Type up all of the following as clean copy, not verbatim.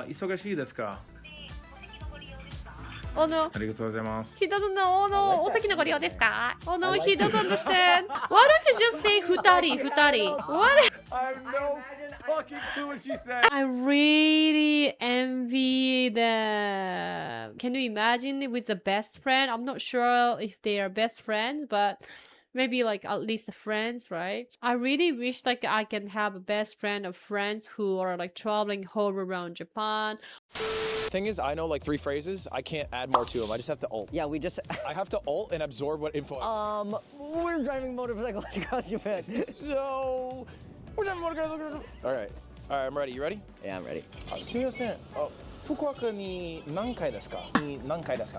忙しいですか Oh no, ありがとうございます he doesn't know. Oh no, お席のご利用ですか? Oh no, he doesn't understand. Why don't you just say 二人? What? I have no fucking clue what she said I really envy them. Can you imagine it with a best friend? I'm not sure if they are best friends, but maybe like at least friends, right? I really wish like I can have a best friend of friends who are like traveling all around Japan. Thing is, I know like 3 phrases. I can't add more to them. I just have to alt. Yeah, we just. I have to alt and absorb what info. We're driving motorcycles across Japan. So, we're done. All right, I'm ready. You ready? Yeah, I'm ready. すみません。福岡に何回ですか？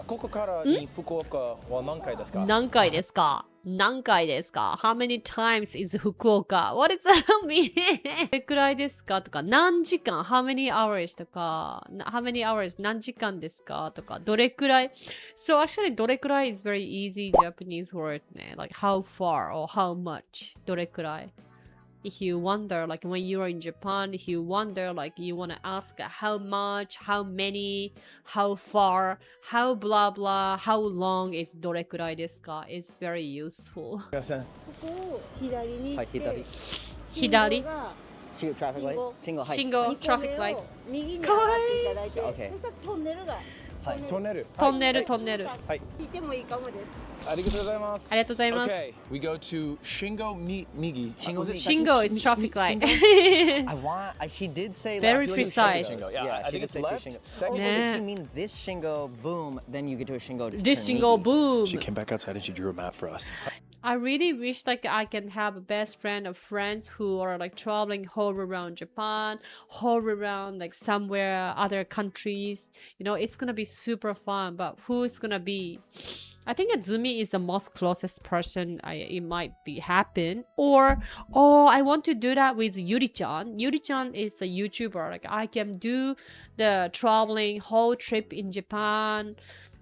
ここからに福岡は何回ですか？何回ですか? How many times is 福岡? What does that mean? どれくらいですかとか、何時間 How many hours とか、How many hours 何時間ですかとか、どれくらい So actually どれくらい is very easy Japanese word ね。Like how far or how much どれくらい If you wonder, like when you are in Japan, if you wonder, like you want to ask how much, how many, how far, how blah blah, how long is どれくらいですか It's very useful. すみません。ここを左に行って、はい左信号 traffic light? 信号、はい。信号 traffic light 右に上がっていただいて、かわいいそしたらトンネルが、はいトンネル。トンネルトンネルはい。聞いてもいいかもです。ありがとうございます。ありがとうございます。 Okay, we go to Shingo Migi. Shingo is traffic light. She did say Very like, precise. Shingo. Yeah, I she think did it's say left. two Shingo. Second. Oh, Yeah. so she mean this Shingo boom, then you get to a Shingo. This turn Shingo Migi. boom. She came back outside and she drew a map for us. I really wish like I can have a best friend of friends who are like traveling all around Japan, all around like somewhere other countries. You know, it's gonna be super fun. But who is gonna be? I think Azumi is the most closest person it might be happen. Or, oh, I want to do that with Yuri-chan. Yuri-chan is a YouTuber. Like I can do the traveling whole trip in Japan.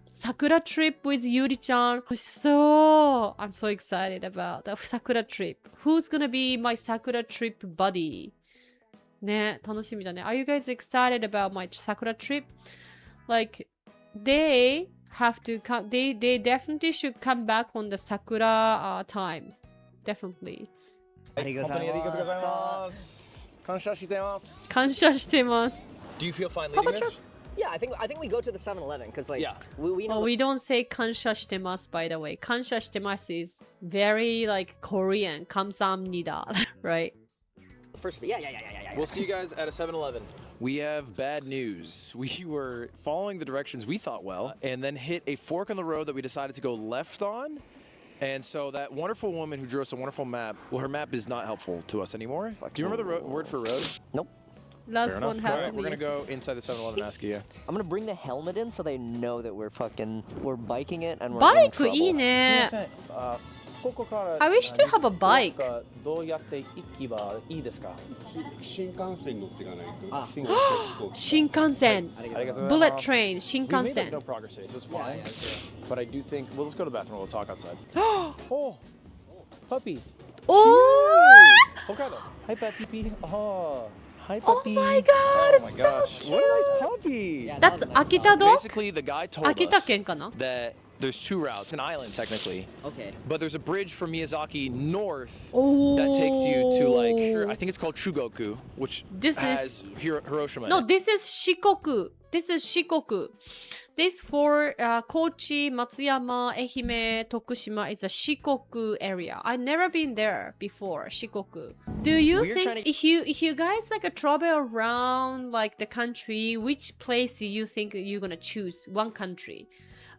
Sakura trip with Yuri-chan. So, I'm so excited about the Sakura trip. Who's gonna be my Sakura trip buddy? ね、楽しみだね。Are you guys excited about my Sakura trip? Like, they have to come, they definitely should come back on the Sakura time. Definitely. 本当にありがとうございます。感謝してます。感謝してます。 Do you feel fine How leading about this? Yeah, I think we go to the 7-Eleven because like Yeah. we know Well, we don't say 感謝してます by the way. 感謝してます is very like Korean. 감사합니다. Right? the first. Yeah. We'll see you guys at a 7-Eleven. We have bad news. We were following the directions we thought well, and then hit a fork in the road that we decided to go left on. And so that wonderful woman who drew us a wonderful map, well, her map is not helpful to us anymore. Do you remember the word for road? Nope. Last one All right, happened. we're gonna go inside the 7-Eleven and ask you. I'm gonna bring the helmet in so they know that we're biking it and we're in バイク trouble. いいね。I wish to have a bike. どうやって行けばいいですか？新幹線乗っていかないと。あ新幹線。Bullet train, 新幹 We made 線 no。progress today, so it's fine. But I do think, well, let's go to the bathroom. We'll talk outside. Oh, puppy. おー Hokkaido. Hi, puppy. Oh, hi, Oh puppy. my god, Oh my so gosh. cute. What a nice puppy. Yeah, That's that was a nice Akita dog. dog? Basically, the guy told 秋田 us 県かな that there's 2 routes, an island technically, Okay. but there's a bridge from Miyazaki north Oh. that takes you to like, I think it's called Chugoku, which This has Hiroshima. in No, it. this is Shikoku. This is Shikoku. This for Kochi, Matsuyama, Ehime, Tokushima. It's a Shikoku area. I've never been there before. Shikoku. Do you We're think trying to- if you guys like travel around like the country, which place do you think you're gonna choose? One country.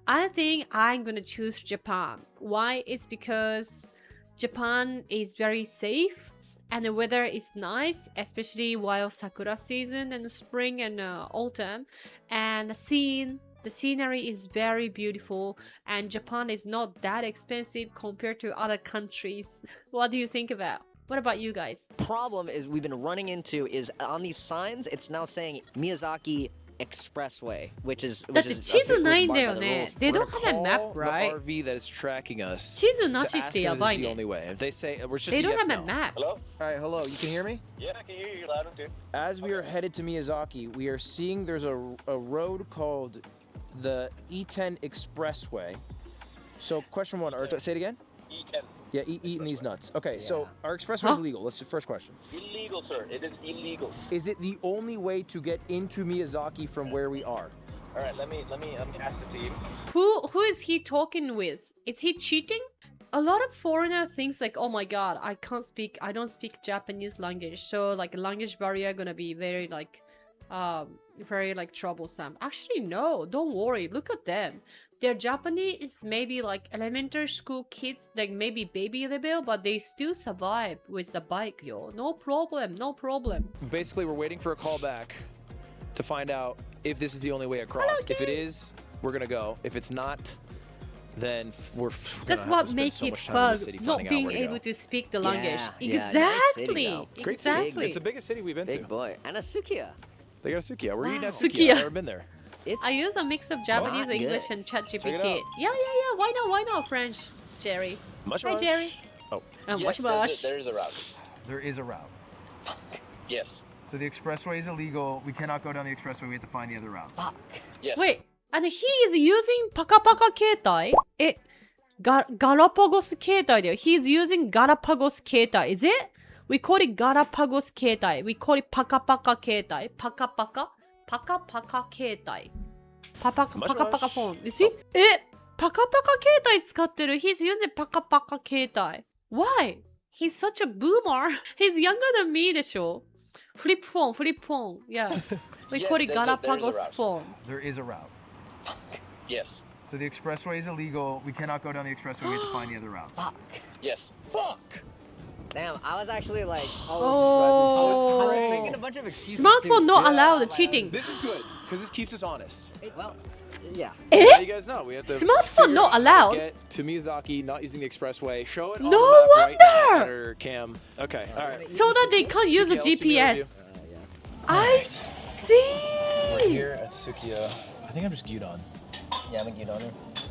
I think I'm gonna choose Japan. Why? It's because Japan is very safe. And the weather is nice, especially while Sakura season and spring and autumn. And the scenery is very beautiful. And Japan is not that expensive compared to other countries. What do you think about? What about you guys? Problem is we've been running into is on these signs it's now saying Miyazaki Expressway, which is だって地図ないんだよね。They We're don't gonna have a map, call the right? RV that is tracking us 地図な to しっ ask て them や if ば this い is the ね。 only way. If they say we're just They a don't yes have a no. map. Hello? All right, hello. You can hear me? Yeah, I can hear you loud and clear. As we are headed to Miyazaki, we are seeing there's a road called the E10 Expressway. So question one, or say it again? E10. Yeah, eating these nuts. Okay, so our expressway is illegal. Let's just first question. Illegal, sir. It is illegal. Is it the only way to get into Miyazaki from where we are? All right, let me ask the team. Who is he talking with? Is he cheating? A lot of foreigner thinks like, oh my god, I don't speak Japanese language, so like language barrier gonna be very like troublesome. Actually, no, don't worry. Look at them. Their Japanese is maybe like elementary school kids, like maybe baby level, but they still survive with the bike, yo. No problem, no problem. Basically, we're waiting for a call back to find out if this is the only way across. If it is, we're gonna go. If it's not, then we're gonna That's have what to spend makes so it much time in the fun, city not finding out being where to able go. to speak the language. Yeah, nice Exactly, city, though. Great city. exactly. It's the biggest city we've been Big to. boy. And a Sukiya. They got a Sukiya. We're eating Wow. at Sukiya. Sukiya. I've never been there. It's I use a mix of Japanese, good. English, and Check ChatGPT. it out. Yeah. Why not French, Jerry? Much Hi, much. Jerry. Oh, Wash wash. there is a route. there is a route. Yes. So the expressway is illegal. We cannot go down the expressway. We have to find the other route. Yes. Wait, and he is using Pakapaka Ketai. Galapagos Ketai. He's using Galapagos Ketai. Is it? We call it Galapagos Ketai. We call it Pakapaka Ketai. Pakapaka Ketai. Pakapaka phone. You see? Pakapaka Ketai 使ってる. He's using Pakapaka Ketai. Why? He's such a boomer. He's younger than me でしょ? Flip phone. Yeah. We Yes, call it there's a Galapagos route. phone. There is a route. Yes. So the expressway is illegal. We cannot go down the expressway. We have to find the other route. Yes. Fuck! Damn, I was actually like, Oh. I was making a bunch of excuses. Smartphone too. not Yeah, allowed like, cheating. This is good because this keeps us honest. Well, yeah. Now you guys know we have to Smartphone figure not out how allowed? to get to Miyazaki, not using the expressway. Show it on No the map right now wonder! on her cam. Okay, all right. So that they can't use the Sukiya, GPS. Yeah. I We're see. here at Sukiya. I think I'm just gyudon. Yeah, I'm a Gyudon.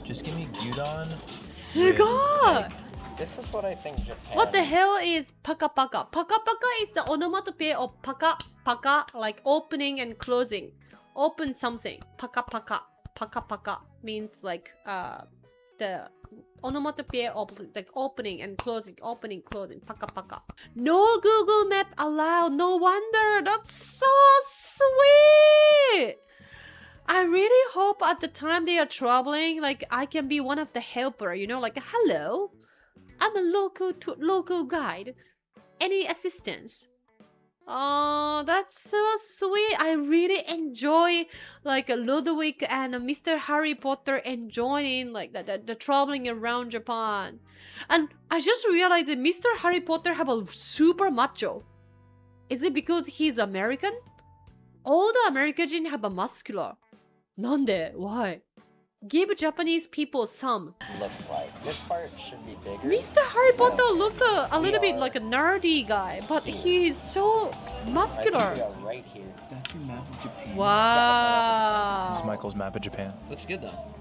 Just give me gyudon. すごい. This is what I think Japan. What the hell is pakapaka? Pakapaka is the onomatopoeia of paka, like opening and closing. Open something. Pakapaka. Pakapaka means like the onomatopoeia of like opening and closing. Opening, closing. Pakapaka. No Google Map allowed. No wonder. That's so sweet. I really hope at the time they are traveling, like I can be one of the helper, you know, like hello, I'm a local guide. Any assistance? Oh, that's so sweet. I really enjoy like Ludwig and Mr. Harry Potter enjoying like the traveling around Japan. And I just realized that Mr. Harry Potter have a super macho. Is it because he's American? All the Americans have a muscular. Nande? Why? Give Japanese people some. Looks like this part should be bigger. Mr. Harry Potter look a little bit like a nerdy guy, but he is so muscular. Right here. That's your map of Japan. Wow. This is Michael's map of Japan. Looks good though.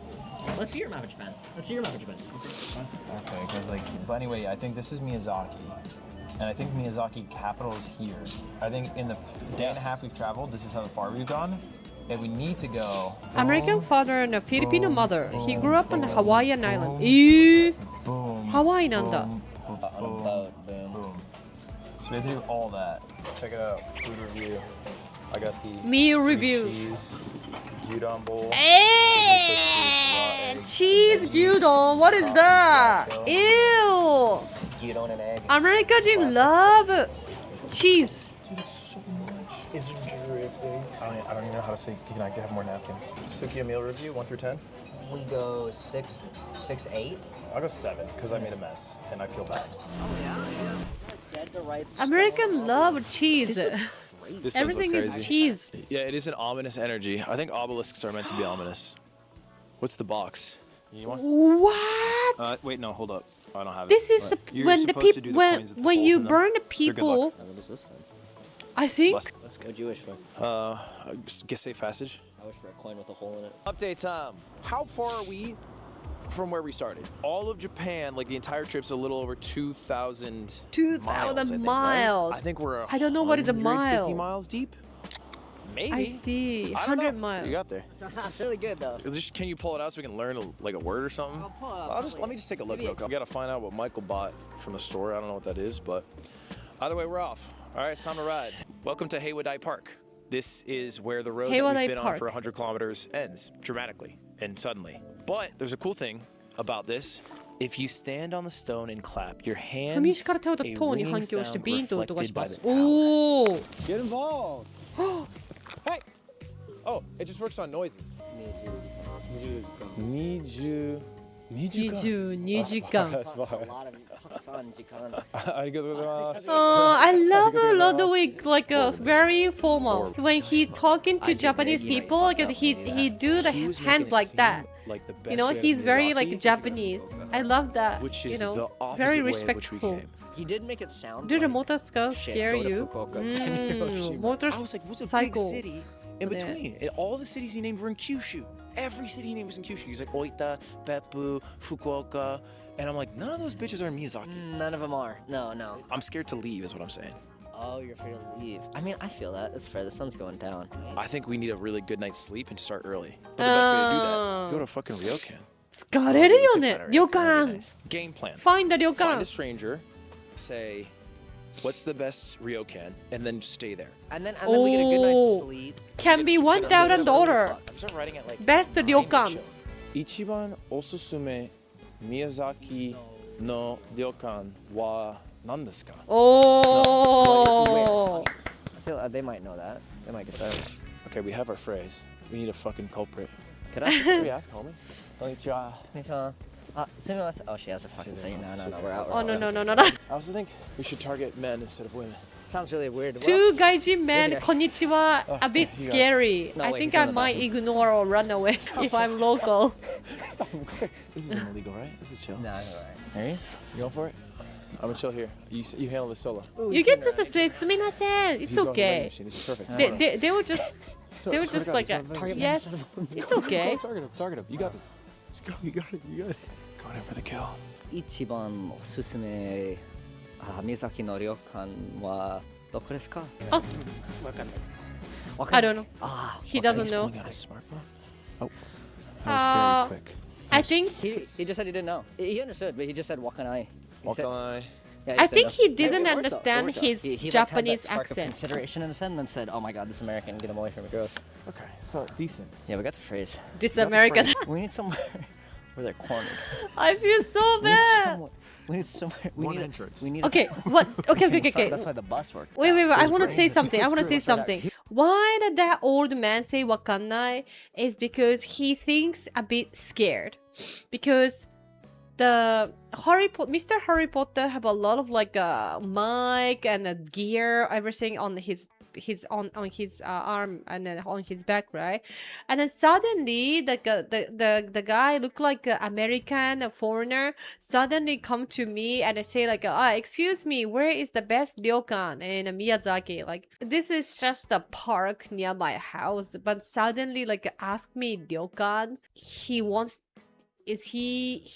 Let's see your map of Japan. Okay, because but anyway, I think this is Miyazaki. And I think Miyazaki capital is here. I think in the day and a half we've traveled, this is how far we've gone. And we need to go. American father and a Filipino mother. He grew up on Hawaiian island. Boom. Hawaii nanda. Boom. On a boat, boom. So we have to do all that. Check it out. Food review. I got the Meal review. cheese gyudon bowl. Hey, cheese gyudon. What is that? Ew. Gyudon and egg. Americans love cheese. Dude, it's so much. It's dripping. I don't even know how to say. Can I have more napkins? Sukiya meal review 1 through 10. We go 6, 8. I'll go 7 because I made a mess and I feel bad. Americans love cheese. This Everything is cheese. Yeah, it is an ominous energy. I think obelisks are meant to be ominous. What's the box? You want? What? Wait, no, hold up. I don't have it. This is You're when the supposed to do people the coins with the when holes you in them. burn the They're good luck. people. What is this then? I think. Let's go. What'd you wish for? Get safe passage. I wish for a coin with a hole in it. Update time. How far are we from where we started? All of Japan, like the entire trip's a little over 2,000 miles. I think we're I don't know what is a 150 mile. miles deep. Maybe. I see. I don't 100 know. miles. You got there. It's really good though. Can you pull it out so we can learn like a word or something? I'll pull it up. Let me just take a look real quick. We gotta find out what Michael bought from the store. I don't know what that is, but either way, we're off. All right, it's time to ride. Welcome to Heiwadai Park. This is where the road that Heiwadai we've been on Park. for 100 kilometers ends dramatically and suddenly. But there's a cool thing about this. If you stand on the stone and clap, your 踏 hands 石から手をた a 塔に ringing 反響して sound ビーンと音がし reflected ま by す the。tower. おお。 Get involved. Hey. Oh, it just works on noises. 22時間。 That's A lot fine. of Pakistan jikan. ありがとうございます。 I love Ludwig, like very formal. When he talking to Japanese people, like he do the He was making hands it like seem that. like the You best know, way of he's very Miyazaki, like Japanese. I love that. which You is the know, opposite very way in which we respectful. came. He did make it sound. Do the like motorcycle shit, scare go to you? Fukuoka. I was like, what's a big Motorcycle. city in between? And all the cities he named were in Kyushu. Every city he named was in Kyushu. He's like Oita, Beppu, Fukuoka. And I'm like, none of those bitches are in Miyazaki. None of them are. No, no. I'm scared to leave is what I'm saying. Oh, you're afraid to leave. I mean, I feel that. It's fair. The sun's going down. I think we need a really good night's sleep and start early. But the best way to do that, go to fucking ryokan. 疲れるよね。旅館。 Game plan. Find the 旅 Find a 館。 stranger, say, what's the best ryokan, and then stay there. And then we get a good night's sleep. Can be $1,000. I'm just writing it like Best 旅館。 Ichiban osusume Miyazaki no ryokan wa nan desu ka? おー。 I feel they might know that. They might get that. Okay, we have our phrase. We need a fucking culprit. Could I? Should we ask homie? Konnichiwa. Sumimasen. Oh, she has a fucking thing. No, we're out. Oh no no no no. I also think we should target men instead of women. Sounds really weird. Two gaijin men, Is it- konnichiwa, a bit you got it. scary. No, I wait, think he's I on the might button. ignore or run away if I'm local. Stop, I'm quick. This isn't illegal, right? This is chill. No, you're right. Maurice? You going for it? I'm gonna chill here. You handle this solo. You can just say sumimasen. It's He's going to the vending okay. machine. This is perfect. They were just like yes, it's okay. Target him. You got this. Just go. You got it. Going in for the kill. 一番おすすめ宮崎の旅館はどこですか？あ、わかんないです。 I don't know. あ He doesn't He's know. pulling out his smartphone. Oh, that was very quick. I think he just said he didn't know. He understood, but he just said wakanai. Wakanai. Yeah, I said think no. he didn't It worked, though. understand It worked, though. his He, like, had Japanese that spark of accent. consideration in his head, and then said, "Oh my God, this American, get him away from me, gross." Okay, so decent. Yeah, we got the phrase. This American. We need somewhere where they're cornered. I feel so We need bad. somewhere. We need somewhere. We One need entrance. We need. Okay, what? Okay. That's why the bus worked. Wait. I That's want to great. say something. I want to say That's great. something. Why did that old man say wakannai? Is because he thinks a bit scared. Because the Mr. Harry Potter have a lot of like mic and gear, everything on his on his arm and then on his back, right? And then suddenly the guy look like an American, a foreigner, suddenly come to me and say like, excuse me, where is the best ryokan in Miyazaki? Like, this is just a park near my house, but suddenly like ask me ryokan. He wants, is he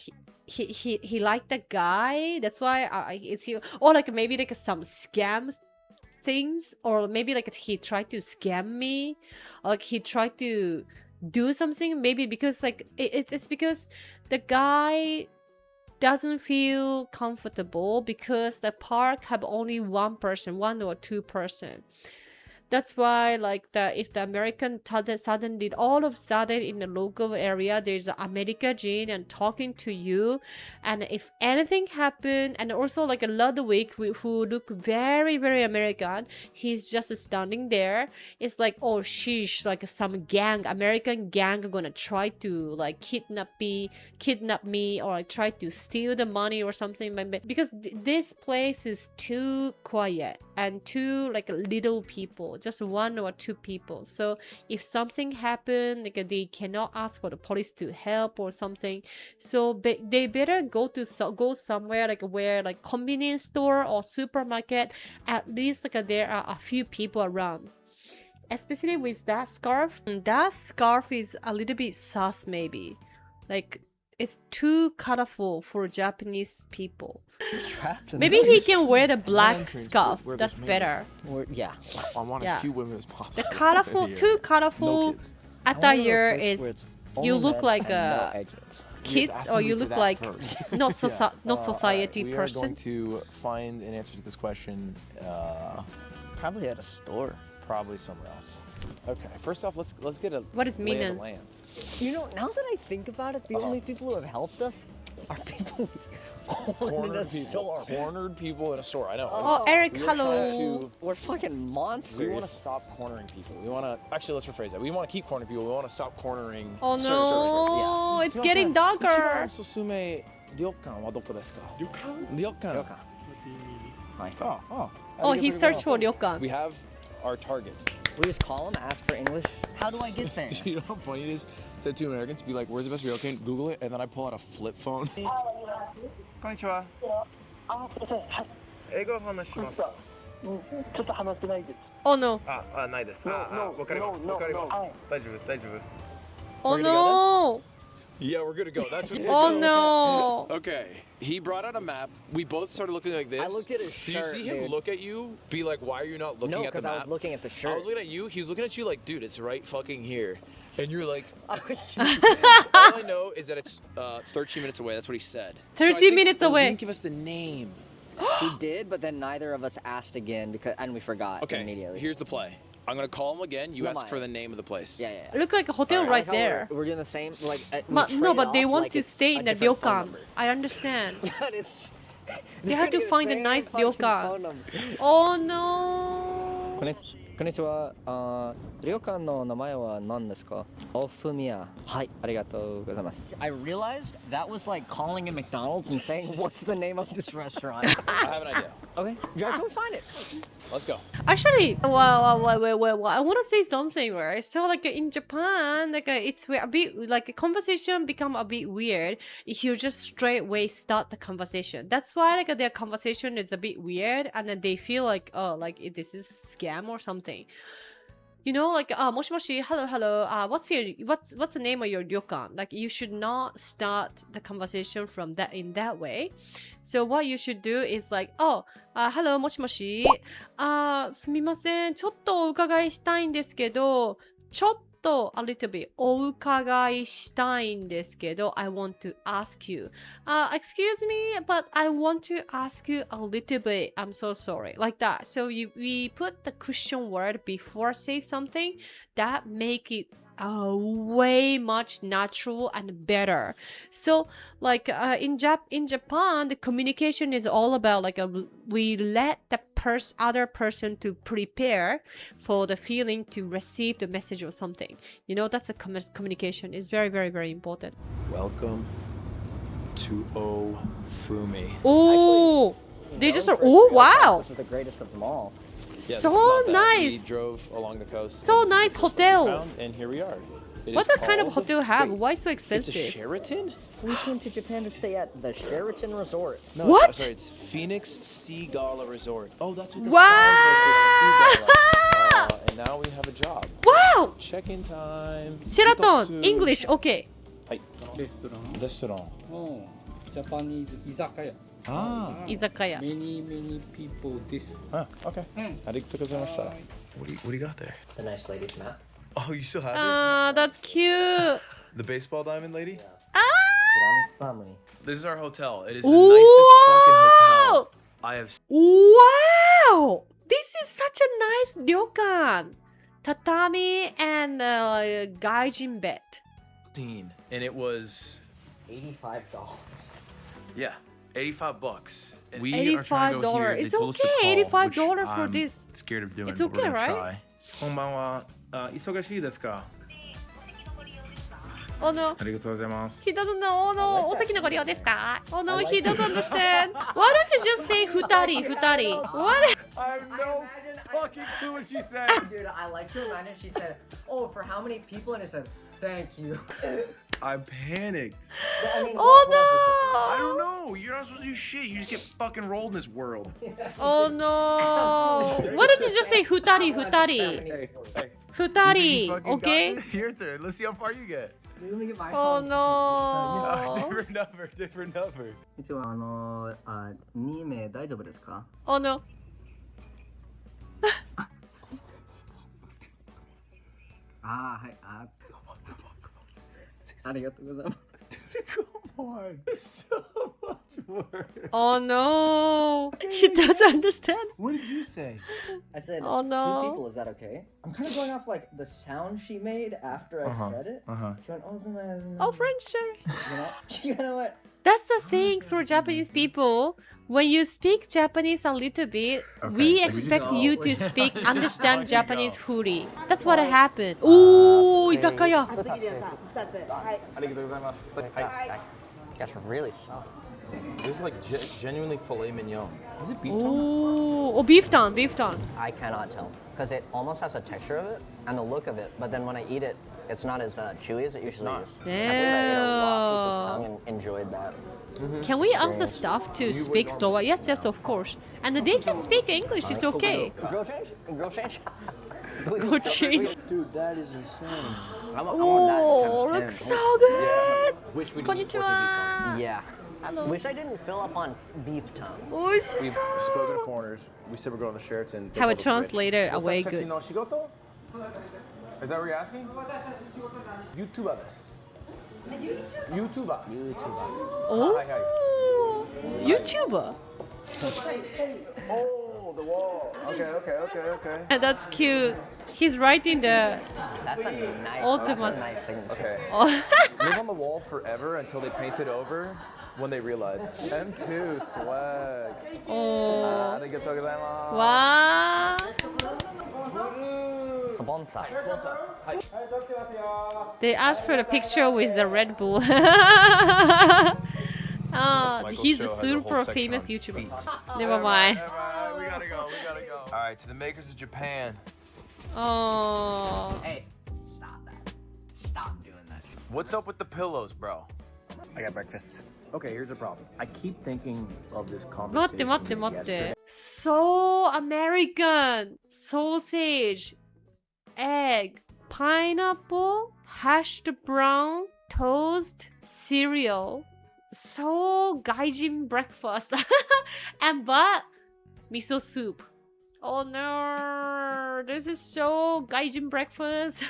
liked the guy, that's why is he, or like maybe like some scams things, or maybe like he tried to scam me, or like he tried to do something, maybe because like it's because the guy doesn't feel comfortable because the park have only one or two person. That's why like if the American suddenly all of a sudden in the local area there's an American Jane and talking to you, and if anything happen, and also like a Ludwig who look very very American, he's just standing there. It's like, oh sheesh, like some American gang are gonna try to like kidnap me or like try to steal the money or something, because this place is too quiet. and two like little people, just one or two people. So if something happened, like they cannot ask for the police to help or something, so they better go somewhere like where like convenience store or supermarket, at least like there are a few people around. Especially with that scarf is a little bit sus, maybe like it's too colorful for Japanese people. Maybe he can wear the black scarf. That's better. Yeah. I want as few women as possible. The colorful, too colorful attire is you look like a kids, or you look like not society we person. We are going to find an answer to this question. Probably at a store. Probably somewhere else. Okay, first off, let's get a what is lay of the meanings? land. You know, now that I think about it, the only people who have helped us are people cornered a store. Cornered people in a store. I know. Oh, Eric, we are hello. trying to- We're fucking monsters. We want to stop cornering people. We want to actually let's rephrase that. We want to keep cornering people. We want to stop cornering. Oh no, Sorry. it's getting darker. 一番おすすめ旅館はどこですか？旅館。 Oh, he searched for ryokan. We have our target. We just call them, ask for English. How do I get there? Do you know how funny it is to two Americans be like, "Where's the best ryokan?" Google it, and then I pull out a flip phone. こんにちは。英語を話しますか。ちょっと話せないです。Oh no. ないです。わかります。わかります。大丈夫、大丈夫。 Oh no. Yeah, we're good to go. That's what. Oh no. Okay. He brought out a map. We both started looking like this. I looked at his Did you shirt, see him dude. look at you? Be like, why are you not looking No, at the because map? I was looking at the shirt. I was looking at you. He was looking at you like, dude, it's right fucking here. And you're like, I was all I know is that it's 13 minutes away. That's what he said. 13 minutes He away. didn't give us the name. He did, but then neither of us asked again and we forgot Okay, immediately. here's the play. I'm gonna call him again. You No, ask mine. for the name of the place. Yeah. Look like a hotel I like right how there. We're doing the same. Like No, trade but they off want like to it's stay a in the different phone ryokan. number. I understand. But it's. They have to they're find a the nice same fucking ryokan. phone number. Oh no. こんにちは。旅館の名前は何ですか？オフミヤ。はい、ありがとうございます。I realized that was like calling a McDonald's and saying, "What's the name of this restaurant?" I have an idea. Okay, drive till we find it. Let's go. Actually, well, I want to say something, right? So, like in Japan, like it's a bit like a conversation become a bit weird if you just straightway start the conversation. That's why like their conversation is a bit weird, and then they feel like, oh, like this is a scam or something. You know, like moshi moshi, hello, what's the name of your ryokan? Like you should not start the conversation from that in that way. So what you should do is like, oh, hello, moshi moshi. すみません、ちょっとお伺いしたいんですけど、ちょっと a little bit お伺いしたいんですけど I want to ask you. Excuse me, but I want to ask you a little bit. I'm so sorry. Like that. So we put the cushion word before say something that make it way much natural and better. So like in Japan, the communication is all about like we let the other person to prepare for the feeling to receive the message or something. You know, that's a communication is very, very, very important. Welcome to Ofumi. Oh, they just are. Oh wow, This is the greatest of them all. Yeah, this is so not bad. nice. We drove along the coast. So and this nice is the first one we hotel. found, and here we are. It What is kind of called- hotel have? Wait, Why so It's expensive? a Sheraton? We came to Japan to stay at the Sheraton Resort. No, What? Sorry, it's Phoenix Seagala Resort. Oh, that's what the Wow! sign was for Seagala. And now we have a job. Wow, Check-in time. Sheraton, Hitotsu. English, okay. はい。レストラン。ジャパニーズ居酒屋。Izakaya. Many people this. Ah, okay. ありがとうございました。 What do you got there? The nice ladies map. Oh, you still have it? Ah, that's cute. The baseball diamond lady? Grand family. This is our hotel. It is the nicest fucking hotel I have seen. Wow! This is such a nice ryokan. Tatami and gaijin bed. And it was, $85. yeah, $85. And we $85. are trying to go here. They It's told us to okay, call, $85 which for I'm this. scared of doing, It's but we're okay, gonna right? try. こんばんは。忙しいですか? Oh no. ありがとうございます。 He doesn't know. Oh no. お席のご利用ですか? Oh no, he doesn't understand. Why don't you just say 二人? What? I have no fucking clue what she said. Dude, I like to imagine she said, "Oh, for how many people?" And it said, "Thank you." I panicked. Oh I don't know. You're not supposed to do shit. You just get fucking rolled in this world. no! Oh no! Why don't you just say futari, futari, Hey, hey. futari? Fucking Okay. got it? Your turn. Let's see how far you get. Let me get my Oh phone. no! Different number, different number. 一応2名大丈夫ですか？ Oh no! はいありがとうございます。 Come on. So much work. Oh no! He doesn't understand. What did you say? I said Oh, no. 2 people. Is that okay? I'm kind of going off like the sound she made after I said it. She went, Oh, French, sure. You know? You know what? That's the things for Japanese people. When you speak Japanese a little bit, we expect you to speak, understand Japanese fully. That's what happened. Ooh, izakaya. 厚切り屋さん2つはいありがとうございます。That's really soft. This is like genuinely filet mignon. Is it beef tongue? Oh, beef tongue, beef tongue. I cannot tell because it almost has a texture of it and the look of it, but then when I eat it, it's not as chewy as it usually is. I believe I ate a raw piece of tongue and enjoyed that. Can we ask the staff to speak Slovak? Yes, yes, of course. And they can speak English, it's okay. Grill change? Grill change? Go change. Dude, that is insane. Oh, looks so good. Wish we didn't eat こんにちは。 Yeah. Hello. Wish I didn't fill up on beef tongue.美味し We've そう。 spoken to foreigners. We said we're going to the Sheraton. Have a translator away good. No shigoto? Is that what you're asking? YouTuber です。YouTuber. Oh, Hi, YouTuber. Oh, the wall. Okay. And that's cute. He's writing the That's a nice, ultimate. that's a nice thing. Okay. Oh. Live on the wall forever until they paint it over when they realize. M2 swag. Oh. Arigatou gozaimasu. Wow. Sponsor. They asked for the picture with the Red Bull. He's a super famous YouTuber. Never mind. We gotta go. All right, to the makers of Japan. Oh. Hey, stop that. Stop doing that. What's up with the pillows, bro? I got breakfast. Okay, here's the problem. I keep thinking of this 待って conversation 待って待って yesterday. So American. Sausage, egg, pineapple, hashed brown, toast, cereal. So gaijin breakfast. And but miso soup. Oh no, this is so gaijin breakfast.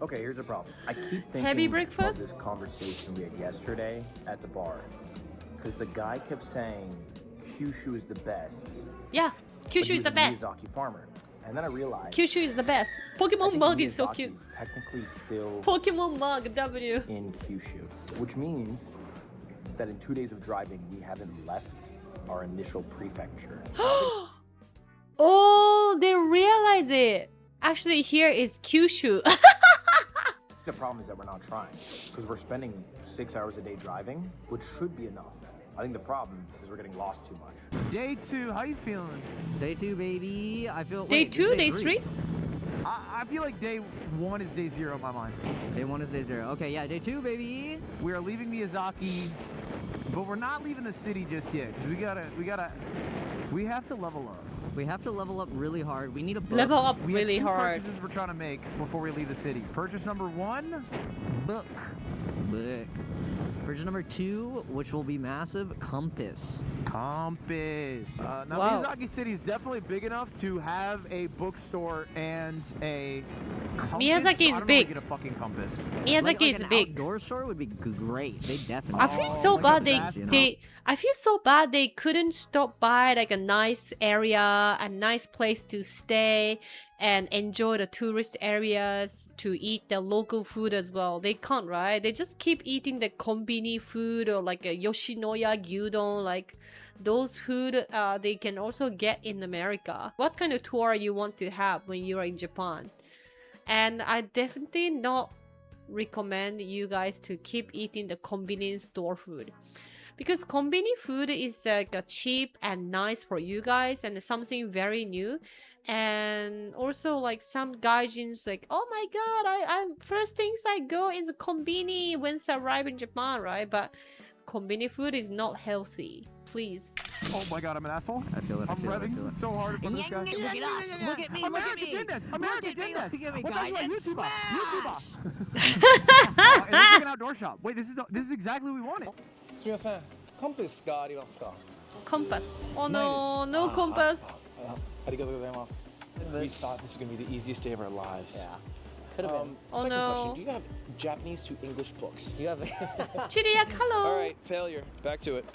Okay, here's the problem. I keep thinking Heavy of breakfast? this conversation we had yesterday at the bar. Because the guy kept saying Kyushu is the best. Yeah, but Kyushu he is was the a best. Miyazaki farmer. And then I realized Kyushu is the best. I Pokemon think mug is so Miyazaki cute. is technically still Pokemon mug W. in Kyushu, which means that in 2 days of driving, we haven't left our initial prefecture. Oh, they realize it. Actually, here is Kyushu. The problem is that we're not trying, because we're spending 6 hours a day driving, which should be enough. I think the problem is we're getting lost too much. Day 2, how you feeling? Day 2, baby. I feel. Day wait, 2, this day is 3? I feel like day 1 is day 0 in my mind. Day 1 is day 0. Okay, yeah, day 2, baby. We are leaving Miyazaki, but we're not leaving the city just yet, because we have to level up. We have to level up really hard. We need a book. Level up We really have two hard. purchases we're trying to make before we leave the city. Purchase number 1, book. Book. Purchase number 2, which will be massive, compass. Compass. Now, Wow. Miyazaki City is definitely big enough to have a bookstore and a compass. Miyazaki is I don't know where to big. get a fucking compass. Miyazaki like is an big. outdoor store would be great. They definitely. I feel so like a bad fast I feel so bad they couldn't stop by like a nice area, a nice place to stay and enjoy the tourist areas, to eat the local food as well. They can't, right? They just keep eating the kombini food or like a Yoshinoya gyudon, like those food they can also get in America. What kind of tour you want to have when you're in Japan? And I definitely not recommend you guys to keep eating the convenience store food. because konbini food is like cheap and nice for you guys and something very new. And also like some gaijins like, oh my god, I'm first things I go is a konbini once I arrive in Japan, right? But konbini food is not healthy. Please. Oh my god, I'm an asshole. I feel it. I'm revving so hard for this guy. Look at us. Look at me. America did this. America did this. Look at me, What guys. the YouTuber? YouTuber. And it's like an outdoor shop. Wait, this is exactly what we wanted. Compass ga arimasu Compass. Oh no, no compass. We thought this was gonna be the easiest day of our lives. Yeah. Could have been. Oh Second no. question: do you have Japanese to English books? Do you have Chiriak, hello. All right, failure. Back to it.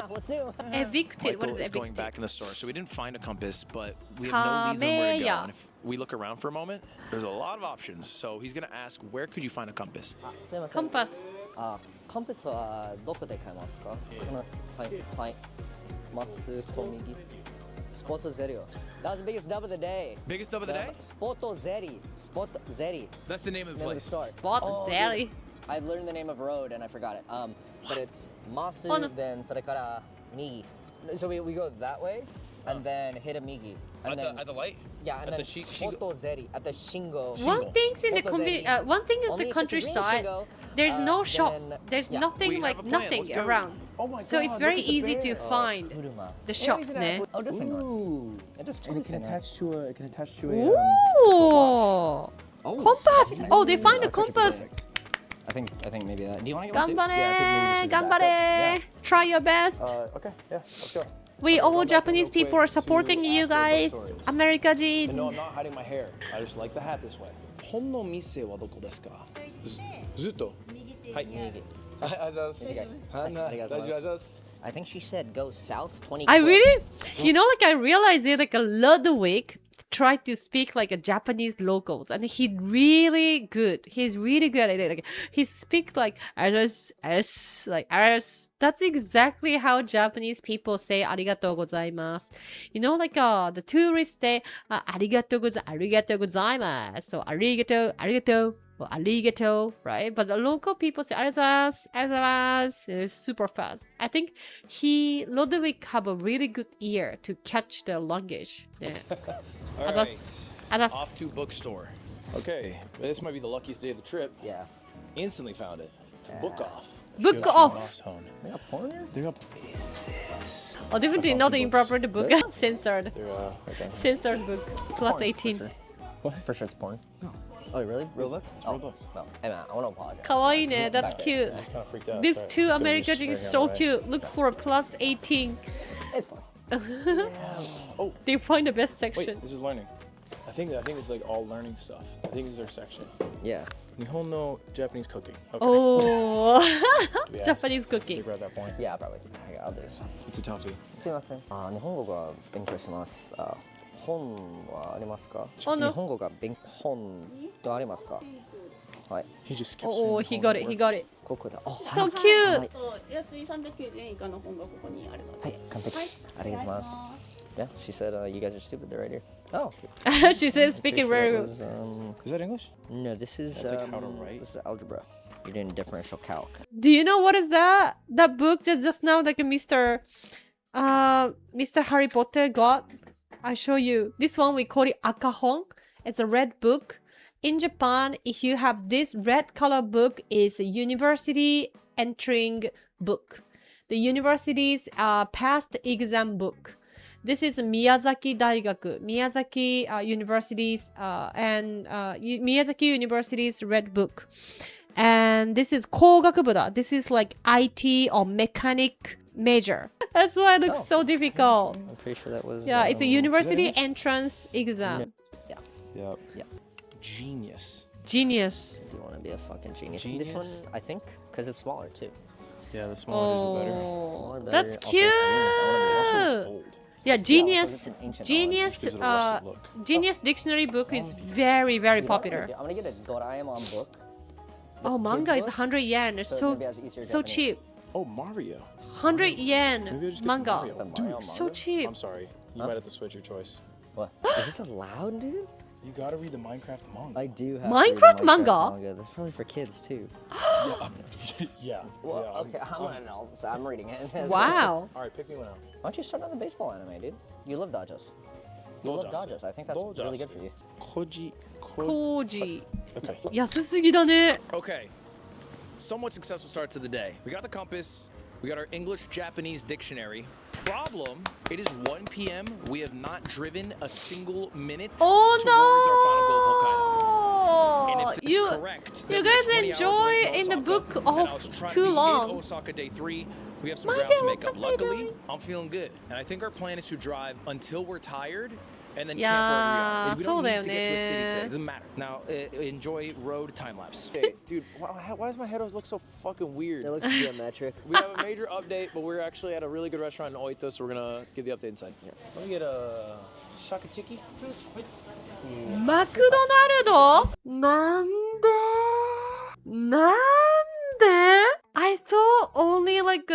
what's new? Evicted. What Michael is is going evicted? back in the store, so we didn't find a compass, but we have no leads on where to go. Kameya. And if we look around for a moment, there's a lot of options. So he's gonna ask, where could you find a compass? すいません。 Compass. コンパスはどこで買えますか？はい。マスと右。スポートゼリオ。That was the biggest dub of the day. Biggest dub of the day? スポートゼリ。スポートゼリ。 That's the name of the Name of the place. store. Spot Oh, Zelly. dude, I learned the name of a road and I forgot it. But it's Masu, Oh, no. then それから Migi. So we go that way and then hit a Migi. And then At the light? yeah, and at then the Spoto Zeri at the Shingo. One thing's in the Photo Zelly. one thing is Only the if it's a green countryside. Shingo, There's no then- shops. There's yeah. nothing We like have a plan. nothing Let's go. around. Oh my So it's God, very look at the easy to bear. find Kuruma. the shops, ne? Oh, this thing. Ooh. It just And it can attach to a. It can attach to a. Ooh. Compass. Oh, they find a That's actually compass. perfect. I think maybe that. Do you want to get one too? Ganbare, maybe this is a backup. ganbare. Try your best. Okay. Yeah. Let's go. We all back Japanese real quick people are supporting to you after guys. bookstores. America And no, Jin. I'm not hiding my hair. I just like the hat this way. 本の店はどこですか？ずっと。はい。ありがとうございます。ありがとうございます。大丈夫です。 I think she said go south 20 I really, clicks. you know, like I realized it, like a Ludwig tried to speak like a Japanese locals, and he really good. He's really good at it. Like he speaks like as like as. That's exactly how Japanese people say "arigatou gozaimasu." You know, like the tourists say "arigatou gozaimasu." So arigatou. Well, arigato, right? But the local people say arigatou. It's super fast. I think Ludwig have a really good ear to catch the language. Yeah. All right. Off to bookstore. Okay, this might be the luckiest day of the trip. Yeah. Instantly found it. Book off. Book off. They got porn here? They're up. What is this? Oh, definitely not the improper book. Censored. They're right there. Censored book. Plus 18. For sure it's porn. No. Oh, really? Real books? It's real books. No. Hey man, I want to apologize. Kawaii ne, that's cute. I'm kind of freaked out. These Sorry. two It's gonna be American staring is at so my- cute. Look for a plus 18. It's fine. Oh, They find the best wait, section. this is learning. I think it's like all learning stuff. I think this is our section. Yeah. Nihon no Japanese cooking. Okay. Oh, We asked. Japanese Did cooking. you grab that point? Yeah, probably. Okay, I'll do this one. It's a toffee. すいません。日本語が勉強します。本はありますか？ Oh, no. 日本語が本がありますか？はい。 He just kept Oh, saying he Nihon got it. word. He got it. ここだ。Oh, So はい cute. 安い390円以下の本がここにあるので。はい、完璧。ありがとうございます。Yeah, she said you guys are stupid. They're right here. Oh. She says speaking very good. Is that English? No, this is That's like how to write? This is algebra. You're doing differential calc. Do you know what is that? That book just now like a Mr. Harry Potter got. I show you. This one we call it akahon. It's a red book. In Japan, if you have this red color book, is a university entering book. The university's past exam book. This is Miyazaki Daigaku, Miyazaki University's and Miyazaki University's red book. And this is Kogakubuda. This is like IT or mechanic major. That's why it looks so difficult. I'm pretty sure that was. Yeah, it's a university entrance exam. Yeah. Yep. Yeah. Genius. Genius. Do you want to be a fucking genius? This one, Genius? I think, because it's smaller too. Yeah, the smaller is the better. Oh, Smaller, better. that's Also, it's genius. I wanna be- Also, cute. it's old. Yeah, it's genius. an ancient Genius. Gives it a rusted look. Genius dictionary book is very, very You know what I'm popular. gonna do? I'm gonna get a Doraemon book. Oh, manga is book, 100 yen. It's so so maybe it's easier so Japanese. cheap. Oh, Mario. 100 Maybe I yen just get the manga. Mario. The Dude, Mario So manga? cheap. I'm sorry. You Huh? might have to switch your choice. What? Is this allowed, dude? You gotta read the Minecraft manga. I do have Minecraft to read the manga? That's probably for kids too. Yeah. Well, yeah, okay, I'm an adult, so I'm reading it. Wow. All right, pick me one out. Why don't you start on the baseball anime, dude? You love Dodgers. You love Dodgers. I think that's really good for you. Koji. Okay. 安すぎだね。 Okay. Somewhat successful start to the day. We got the compass. We got our English-Japanese dictionary. Problem, it is 1 p.m. We have not driven a single minute towards our final goal of Hokkaido. And if that's correct, you then we're guys 20 hours enjoy away from in the Osaka, book and I was of trying to too be in long. Osaka day 3. We have some ground to make up. Luckily, I'm feeling good. And I think our plan is to drive until we're tired and then camp wherever we are. We don't need to get to a city today. It doesn't matter. Now, enjoy road time lapse. Okay, dude, why does my head always look so fucking weird? It looks geometric. We have a major update, but we're actually at a really good restaurant in Oita, so we're gonna give the update inside. Yeah. Let me get a shakachiki. マクドナルドなんでなんで I thought only like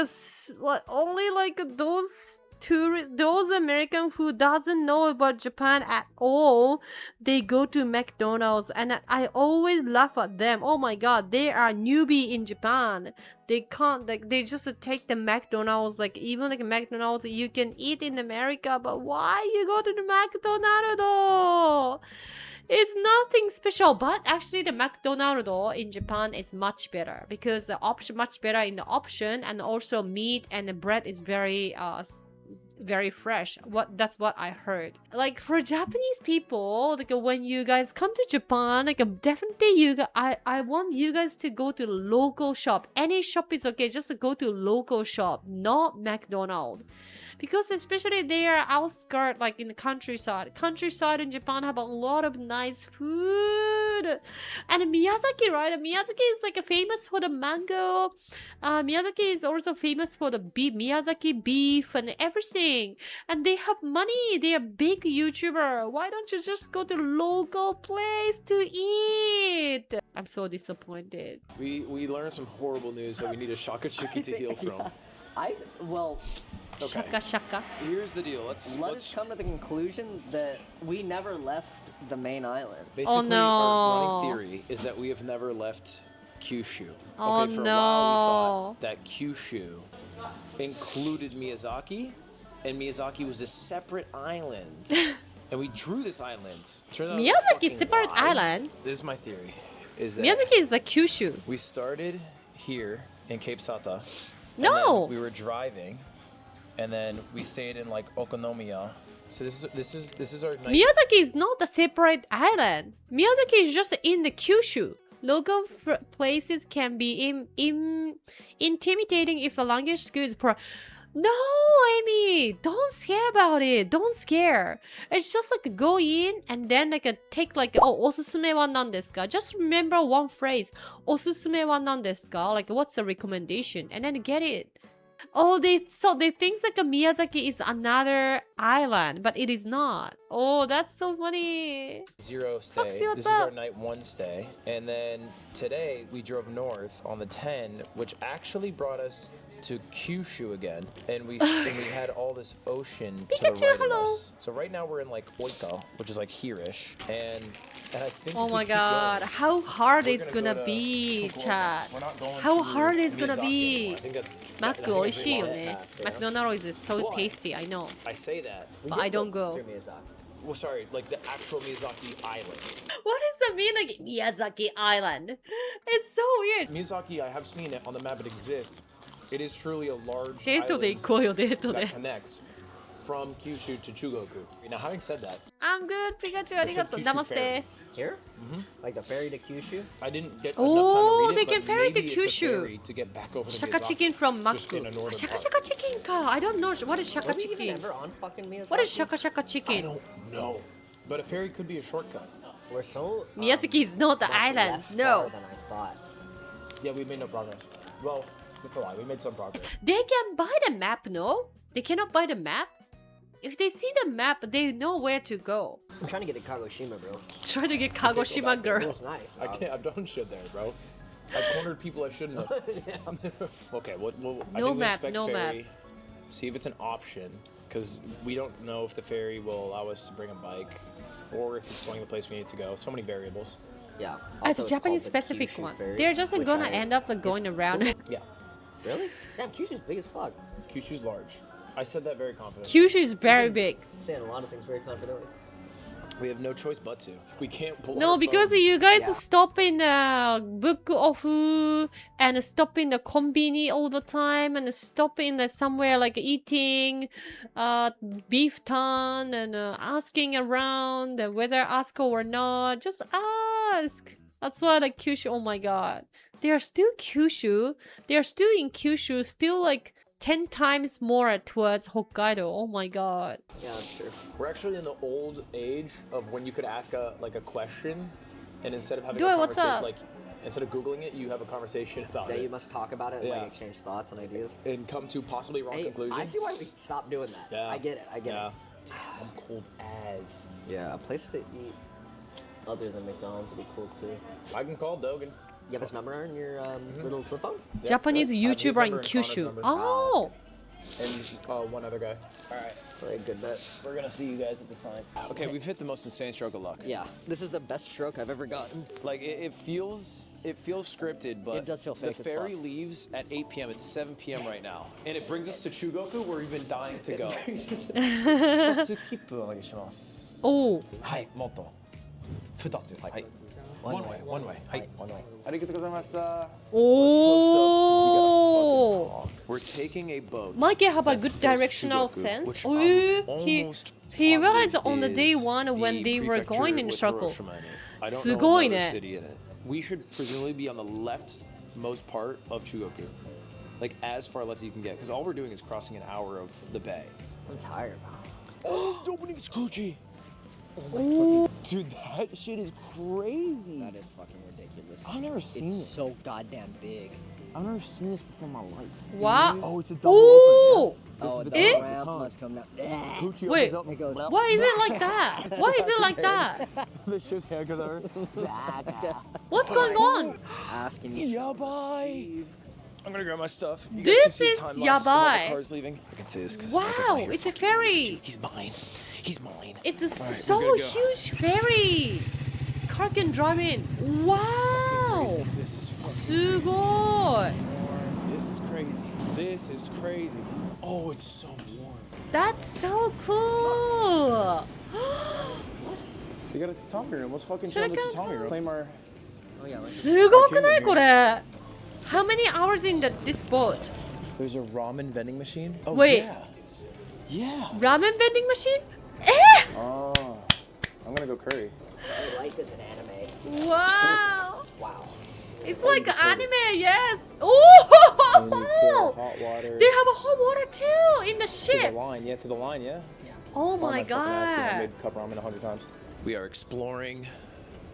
those tourists, those Americans who doesn't know about Japan at all, they go to McDonald's, and I always laugh at them. Oh my god, they are newbie in Japan. They can't, like, they just take the McDonald's, like, even like McDonald's you can eat in America, but why you go to the McDonald's? It's nothing special, but actually the McDonald's in Japan is much better because the option much better in the option, and also meat and the bread is very fresh. That's what I heard. Like for Japanese people, like when you guys come to Japan, like definitely I want you guys to go to local shop. Any shop is okay, just go to local shop, not McDonald's. Because especially they are outskirts, like in the countryside. Countryside in Japan have a lot of nice food. And Miyazaki, right? Miyazaki is like famous for the mango. Miyazaki is also famous for the beef, Miyazaki beef and everything. And they have money. They are big YouTuber. Why don't you just go to local place to eat? I'm so disappointed. We learned some horrible news that we need a shakachiki to heal from. Okay. Shaka shaka. Here's the deal. Let's come to the conclusion that we never left the main island. Basically, no. our running theory is that we have never left Kyushu. Oh, okay, for a while we thought that Kyushu included Miyazaki, and Miyazaki was a separate island. And we drew this island. Miyazaki is separate island. This is my theory. Is that Miyazaki is like Kyushu. we started here in Cape Sata. No. And then we were driving, and then we stayed in like Okonomiya. So this is our night. Miyazaki is not a separate island. Miyazaki is just in the Kyushu. Local places can be intimidating if the language school is No, Amy, don't scare about it. Don't scare. It's just like go in and then like take like, oh, おすすめは何ですか? Just remember one phrase. おすすめは何ですか? Like, what's the recommendation? And then get it. Oh, they think like a Miyazaki is another island, but it is not. Oh, that's so funny. 0 stay. Foxy, what's this is our up? night 1 stay. And then today we drove north on the 10, which actually brought us to Kyushu again, and we had all this ocean to the right of us. So right now we're in like Oita, which is like here-ish, and I think. Oh my god, how hard it's gonna be, chat. How hard it's gonna be. Mac 美味しいよね. McDonald's is so tasty, I know. I say that, but I don't go. Well, sorry, like the actual Miyazaki Islands. What does that mean, like Miyazaki Island? It's so weird. Miyazaki, I have seen it on the map. It exists. It is truly a large デートで行こうよ、デートで。 that connects from Kyushu to Chugoku. Now, having said that, I'm good, Pikachu, ありがとう。 Kyushu 騙して Here? Like the ferry to Kyushu? I didn't get Oh, enough time to read they it, can but ferry to maybe it's a Kyushu. ferry to get back over to Shaka Miyazaki, chicken from just Maku. in a northern Shaka part. shaka chicken ka. I don't know. What is shaka Were we even chicken? ever on fucking Miyazaki? What is shaka shaka I chicken? don't know, but a ferry could be a shortcut. We're so... Miyazaki is not the island. less No. far than I thought. Yeah, we made no progress. Well, that's a lie. We made some progress. They can buy the map, no? They cannot buy the map? If they see the map, they know where to go. I'm trying to get to Kagoshima, bro. Try to get Kagoshima It girl. was nice. I can't. I've done shit there, bro. I cornered people I shouldn't have. Okay, I No think we map, inspect no ferry, map. see if it's an option, because we don't know if the ferry will allow us to bring a bike. or if it's going to the place we need to go. So many variables. Yeah. It's a Also, Japanese called the specific Kyushu one. Ferry, They're just which gonna I- end up like going around. Yeah. Really? Damn, Kyushu's big as fuck. Kyushu's large. I said that very confidently. Kyushu is very big. I'm saying a lot of things very confidently. We have no choice but to. We can't pull No, our because phones. you guys Yeah. stop in the book off and stop in the konbini all the time and stop in the somewhere like eating beef tongue and asking around whether ask or not. Just ask. That's why like Kyushu. Oh my god, they are still Kyushu. They are still in Kyushu. Still like 10 times more towards Hokkaido. Oh my god. Yeah, that's true. We're actually in the old age of when you could ask a question, and instead of having Do a it, what's conversation, up? like instead of googling it, you have a conversation about That it you must talk about it and Yeah. like exchange thoughts and ideas. and come to possibly wrong Hey, conclusions. I see why we stopped doing that. Yeah. I get it. I get yeah. it. Damn, I'm cold as. Yeah, a place to eat other than McDonald's would be cool too. I can call Dogan. You have his number on your little flip phone? Yeah, Japanese I have his YouTuber in number and Connor's Kyushu. number. Oh. And one other guy. All right, Probably a good bet. we're gonna see you guys at the sign. Okay, we've hit the most insane stroke of luck. Yeah, this is the best stroke I've ever gotten. Like it feels scripted, but It does feel fake the as ferry fuck. leaves at 8 p.m. It's 7 p.m. right now, and it brings us to Chugoku, where we've been dying to go. 2つ切符お願いします。Oh. はい、もっと。2つ。はい。One way, one way. はい。 One way. ありがとうございました。 Oh. We're taking a boat. Mikey have a that's good supposed to directional Chugoku, sense. which Oh, I'm he almost realized positive on the day is one when the they were prefecture going in with circle. Hiroshima in it. I don't know すごいね。 another city in it. We should presumably be on the leftmost part of Chugoku. Like as far left as you can get, because all we're doing is crossing an hour of the bay. I'm tired. Oh, opening is Gucci. Dude, that shit is crazy. That is fucking ridiculous. I've never seen It's this. so goddamn big. I've never seen this before in my life. Wow. Oh, it's a double Oh. Oh, is the the tongue. ramp tongue. must come down. Gucci Wait. opens up. It goes up. Why is it like that? Why is it like that? The shit's hair goes over. What's going on? Asking you. Yabai. I'm gonna grab my stuff. You guys This can see the is time lapse of all yabai. the cars leaving. I can see this because Wow, it's a ferry. He's mine. He's mine. It's a we're so good to go. huge ferry. Car can drive in. Wow. Crazy. This is fucking すごい. This is crazy. This is crazy. Oh, it's so warm. That's so cool. You got a tatami room. Let's fucking Should chill in I the go? tatami room. Claim our. Oh yeah. Like, すごくないこれ? How many hours in this boat? There's a ramen vending machine. Oh, Wait. yeah. Yeah. Ramen vending machine? Oh, I'm gonna go curry. my life is an anime. Wow. Wow. It's like just anime, yes. And you pour Oh! hot water. They have a hot water too in the To the ship. line, yeah, to the line, yeah. Oh Why my am I fucking asking? I god. made cup ramen 100 times. We are exploring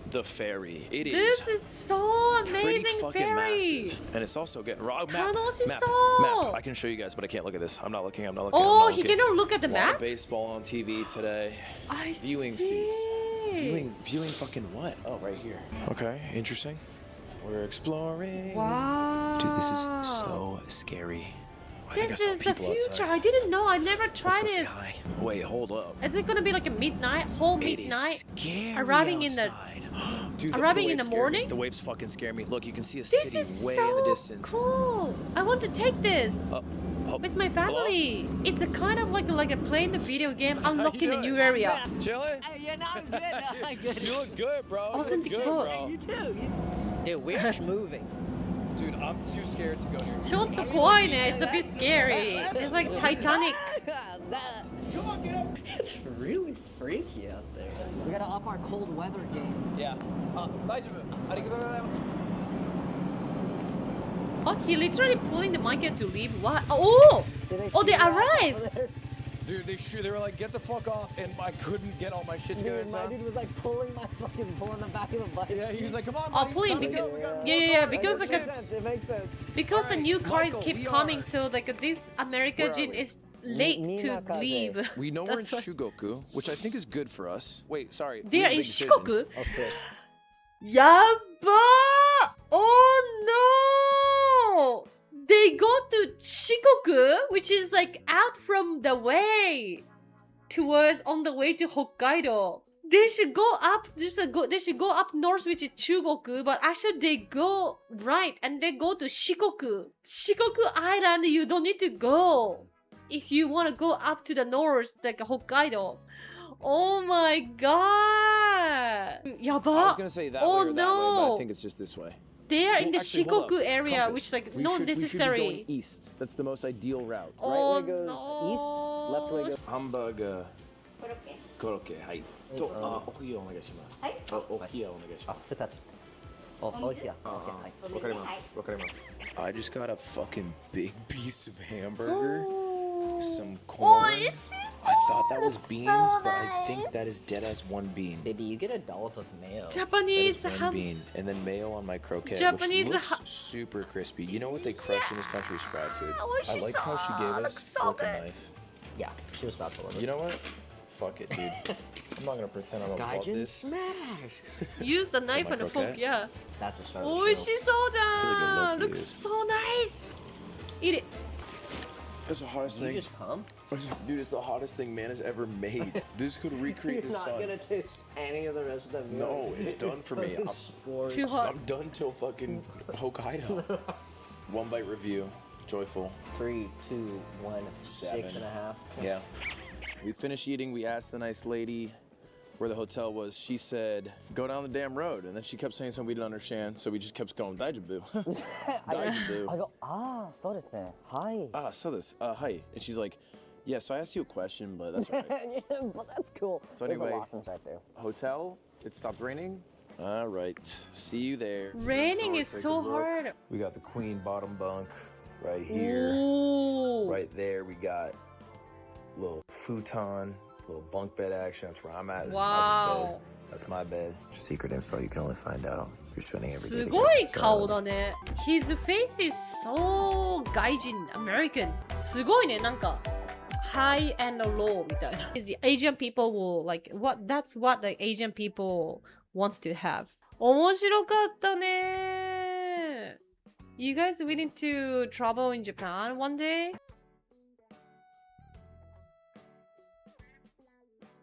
the ferry. It is This is so pretty amazing fucking ferry. massive. And it's also getting raw. Map, Kagoshima. map. I can show you guys, but I can't look at this. I'm not looking. I'm not looking. Oh, I'm not he looking. cannot look at the A lot of map? baseball on TV today. I Viewing see. seats. Viewing fucking what? Oh, right here. Okay, interesting. We're exploring. Wow. Dude, this is so scary. I think I This saw is the people future. outside. I didn't know. I never Let's tried go say this. hi. Wait, hold up. Is it gonna be like a midnight, whole It is midnight? scary Arriving in the- outside. Dude, arriving in waves the scare me. morning? The waves fucking scare me. Look, you can see a This city is way in the so distance. cool. I want to take this Oh, with my family. It's a kind of like a playing the video game, unlocking a new area. Chilling? Hey, yeah, no, I'm good. I'm good. You look good, bro. Authentic you look boat. good, bro. You too. Dude, we're just moving. Dude, I'm too scared to go near. ちょっと怖いね. It's a bit scary. It's like Titanic. It's really freaky out there. We gotta up our cold weather game. Yeah. 大丈夫。ありがとうございます。 Oh, he literally pulling the mic to leave. What? Oh! Oh, they arrived. Dude, they were like, get the fuck off, and I couldn't get all my shit together in Dude, my time. dude was like pulling the back of the bike. Yeah, he was like, come on, Oh, buddy, pulling time to because go, we got yeah, more because time." like It makes sense. It makes sense. because the Alright, new cars Michael, keep we coming, are- so like this America Where are Jin we? is late to Ninakaze. leave. We know we're in That's why- Shugoku, which I think is good for us. Wait, sorry. we They are made a in big decision. Shikoku. Okay. Yaba! Oh no! They go to Shikoku, which is like out from the way towards on the way to Hokkaido. They should go up. They should go up north, which is Chugoku. But actually, they go right and they go to Shikoku. Shikoku Island, you don't need to go if you want to go up to the north, like Hokkaido. Oh my god! Yaba. I was gonna say that way or that way, but I think it's just this way. They are in the Actually, hold Shikoku up. area, Compass. which like We not should be necessary. going east. That's the most ideal route. Oh Right way goes east, left way goes. Hamburger. コロッケコロッケ、はい。と、お冷やお願いします。はい。お冷やお願いします。2つ。おいしいや。わはい。かります。わかります。I just got a fucking big piece of hamburger, some corn. I thought that was beans, but I think that is dead as one bean. Baby, you get a dollop of mayo. That Japanese is one bean, and then mayo on my croquette, Japanese which looks super crispy. You know what they crush in this country is fried food. I like how she gave us fork and knife. Yeah, she was thoughtful of it. You know what? Fuck it, dude. I'm not gonna pretend I'm about Gaijin this. smash. Use the knife my and the fork, croquette? yeah. That's a start of the show. 美味しそうじゃん。feel like it low-key Looks is. so nice. Eat it. That's the hottest Did thing. you just come? Dude, it's the hottest thing man has ever made. This could recreate You're the not sun. gonna taste any of the rest of them. No, it's done for me. Too hot. I'm done till fucking Hokkaido. One bite review. Joyful. 3, 2, 1, 7. 6.5. Yeah. We finished eating. We asked the nice lady where the hotel was. She said, go down the damn road. And then she kept saying something we didn't understand. So we just kept going, Daijibu. Daijibu. I go, so desu ne. Hi. So this. Hi. And she's like, yeah, so I asked you a question, but that's all right. Yeah, but that's cool. So There's anyway- a license right there. Hotel. It stopped raining. All right. See you there. Raining Let's is take a so look. hard. We got the queen bottom bunk right here. Ooh. Right there, we got little futon, little bunk bed action. That's where I'm at. This is my Wow. bed. That's my bed. Secret info you can only find out if you're spending every day す together. ごい顔だね。His face is so 外人 American. すごいね、なんか high and low みたいな。The Asian people will like that's what the Asian people wants to have. 面白かったね。You guys willing to travel in Japan one day?